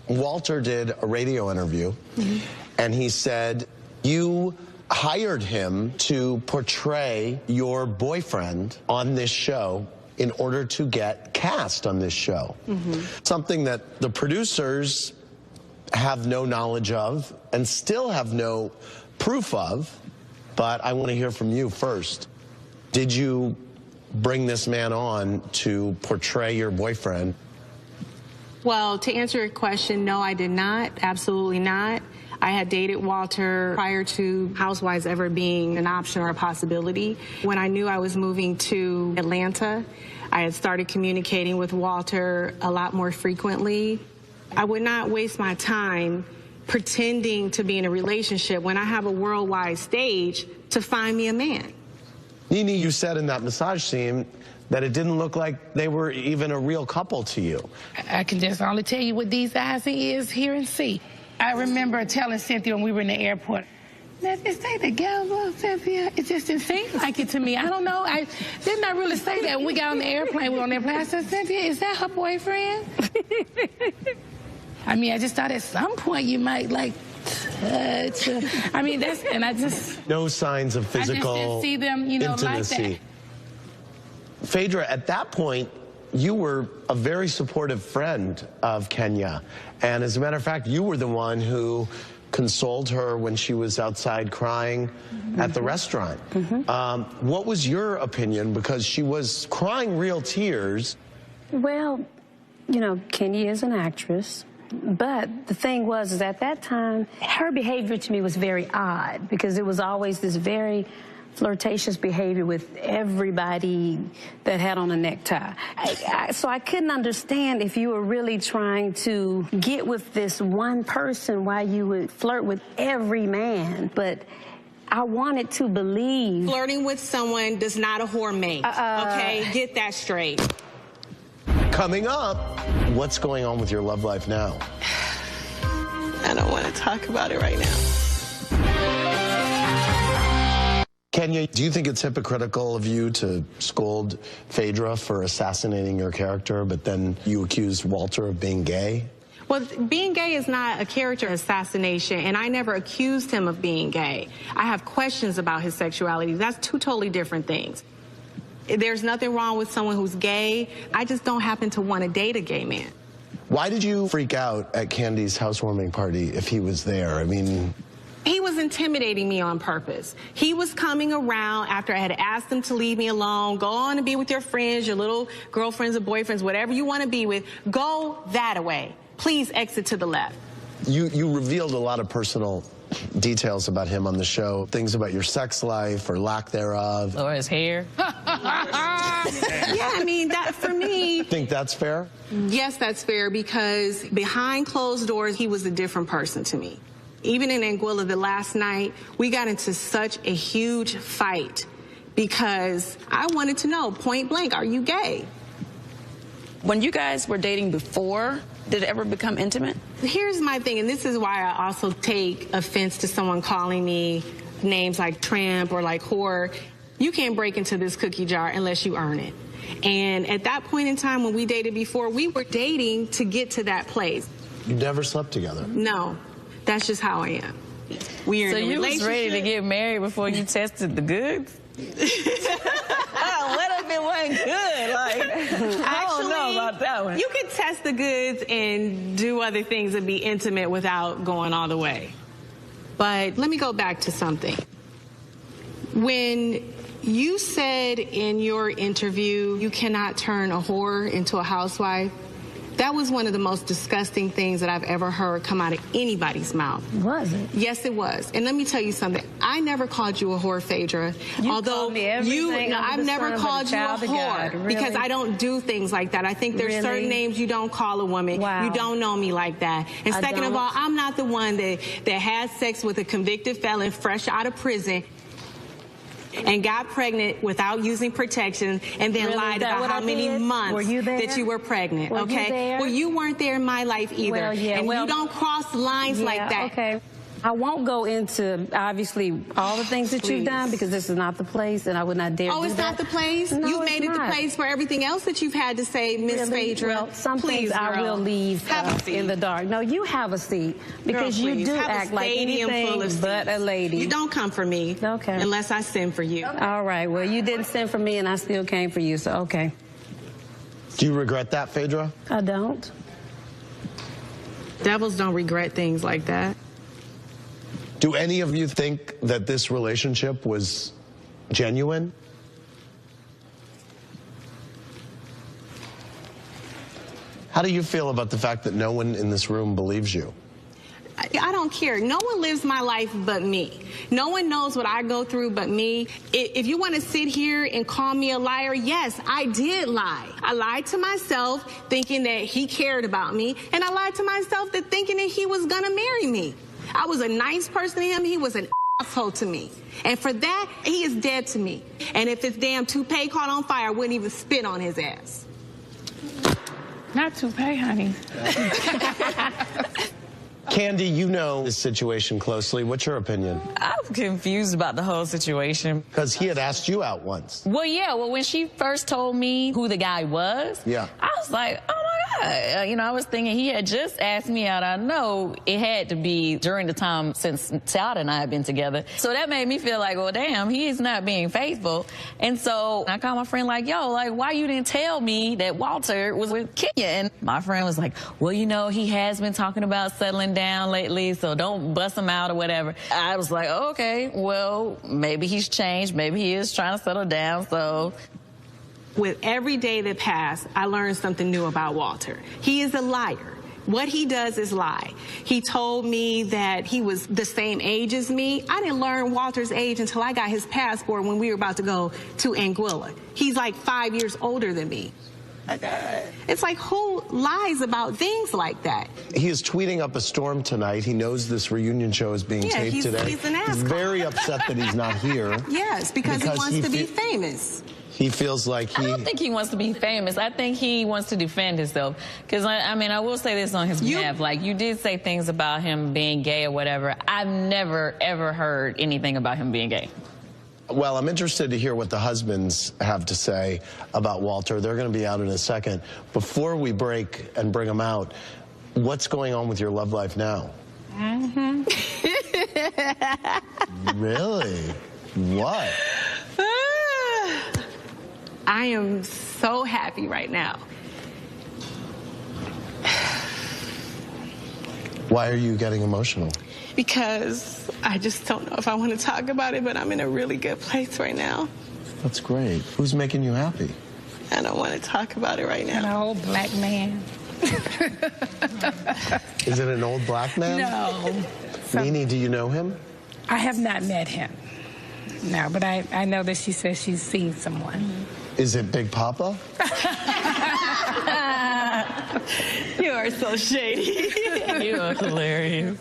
Walter did a radio interview, and he said you hired him to portray your boyfriend on this show in order to get cast on this show. Something that the producers have no knowledge of and still have no proof of, but I want to hear from you first. Did you bring this man on to portray your boyfriend? Well, to answer your question, no, I did not. Absolutely not. I had dated Walter prior to Housewives ever being an option or a possibility. When I knew I was moving to Atlanta, I had started communicating with Walter a lot more frequently. I would not waste my time pretending to be in a relationship when I have a worldwide stage to find me a man. Nene, you said in that massage scene that it didn't look like they were even a real couple to you. I can just only tell you what these eyes and ears hear and see. I remember telling Cynthia when we were in the airport, let's just stay together, Cynthia. It just didn't seem like it to me. I don't know. I did not really say that when we got on the airplane. We were on the airplane. I said, Cynthia, is that her boyfriend? I mean, I just thought at some point you might like touch. I mean, that's, and I just... No signs of physical I just didn't see them, you know, intimacy. like that. Phaedra, at that point, you were a very supportive friend of Kenya. And as a matter of fact, you were the one who consoled her when she was outside crying at the restaurant. What was your opinion? Because she was crying real tears. Well, you know, Kenya is an actress. But the thing was, is at that time, her behavior to me was very odd because it was always this very flirtatious behavior with everybody that had on a necktie. So I couldn't understand if you were really trying to get with this one person why you would flirt with every man. But I wanted to believe. Flirting with someone does not a whore make, okay? Get that straight. Coming up, what's going on with your love life now? I don't want to talk about it right now. Kenya, do you think it's hypocritical of you to scold Phaedra for assassinating your character, but then you accused Walter of being gay? Well, being gay is not a character assassination, and I never accused him of being gay. I have questions about his sexuality. That's two totally different things. There's nothing wrong with someone who's gay. I just don't happen to want to date a gay man. Why did you freak out at Candy's housewarming party if he was there? I mean... He was intimidating me on purpose. He was coming around after I had asked him to leave me alone. Go on and be with your friends, your little girlfriends or boyfriends, whatever you want to be with. Go that way. Please exit to the left. You revealed a lot of personal details about him on the show. Things about your sex life or lack thereof. Or his hair. Yeah, I mean, that for me... Think that's fair? Yes, that's fair, because behind closed doors, he was a different person to me. Even in Anguilla the last night, we got into such a huge fight because I wanted to know, point blank, are you gay? When you guys were dating before, did it ever become intimate? Here's my thing, and this is why I also take offense to someone calling me names like tramp or like whore. You can't break into this cookie jar unless you earn it. And at that point in time when we dated before, we were dating to get to that place. You never slept together? No. That's just how I am. We are in a relationship. So you was ready to get married before you tested the goods? What if it wasn't good? Like, I don't know about that one. You can test the goods and do other things and be intimate without going all the way. But let me go back to something. When you said in your interview, you cannot turn a whore into a housewife, that was one of the most disgusting things that I've ever heard come out of anybody's mouth. Was it? Yes, it was. And let me tell you something. I never called you a whore, Phaedra. Although I've never called you a whore really? Because I don't do things like that. I think there's certain names you don't call a woman. Wow. You don't know me like that. And second of all, I'm not the one that had sex with a convicted felon fresh out of prison and got pregnant without using protection and then lied about how many months that you were pregnant, okay? Well, you weren't there in my life either. And you don't cross lines like that. Okay. I won't go into, obviously, all the things that you've done, because this is not the place, and I would not dare do that. Oh, it's not the place? No, You've made it the place for everything else that you've had to say, Miss Phaedra. Well, some things I will leave in the dark. No, you have a seat, because you do act like anything but a lady. You don't come for me. Okay. Unless I send for you. All right, well, you didn't send for me, and I still came for you, so okay. Do you regret that, Phaedra? I don't. Devils don't regret things like that. Do any of you think that this relationship was genuine? How do you feel about the fact that no one in this room believes you? I don't care. No one lives my life but me. No one knows what I go through but me. If you want to sit here and call me a liar, yes, I did lie. I lied to myself thinking that he cared about me, and I lied to myself that thinking that he was going to marry me. I was a nice person to him. He was an asshole to me. And for that, he is dead to me. And if his damn toupee caught on fire, I wouldn't even spit on his ass. Not toupee, honey. Candy, you know this situation closely. What's your opinion? I'm confused about the whole situation. Because he had asked you out once. Well, yeah. Well, when she first told me who the guy was, yeah, I was like, oh, my God. You know, I was thinking he had just asked me out. I know it had to be during the time since Todd and I had been together. So that made me feel like, well, damn, he's not being faithful. And so I called my friend like, yo, like, why you didn't tell me that Walter was with Kenya? And my friend was like, well, you know, he has been talking about settling down lately, so don't bust him out or whatever. I was like, oh, okay, well, maybe he's changed. Maybe he is trying to settle down, so... With every day that passed, I learned something new about Walter. He is a liar. What he does is lie. He told me that he was the same age as me. I didn't learn Walter's age until I got his passport when we were about to go to Anguilla. He's like 5 years older than me. It's like, who lies about things like that? He is tweeting up a storm tonight. He knows this reunion show is being taped today. He's an asshole. He's very upset that he's not here. Yes, because he wants to be famous. He feels like I don't think he wants to be famous. I think he wants to defend himself. Because, I mean, I will say this on his behalf. Like, you did say things about him being gay or whatever. I've never, ever heard anything about him being gay. Well, I'm interested to hear what the husbands have to say about Walter. They're going to be out in a second. Before we break and bring them out, what's going on with your love life now? Mm-hmm. Really? What? I am so happy right now. Why are you getting emotional? Because I just don't know if I want to talk about it, but I'm in a really good place right now. That's great. Who's making you happy? I don't want to talk about it right now. An old black man. Is it an old black man? No. Nene, do you know him? I have not met him. No, but I know that she says she's seen someone. Is it Big Papa? You are so shady. You are hilarious.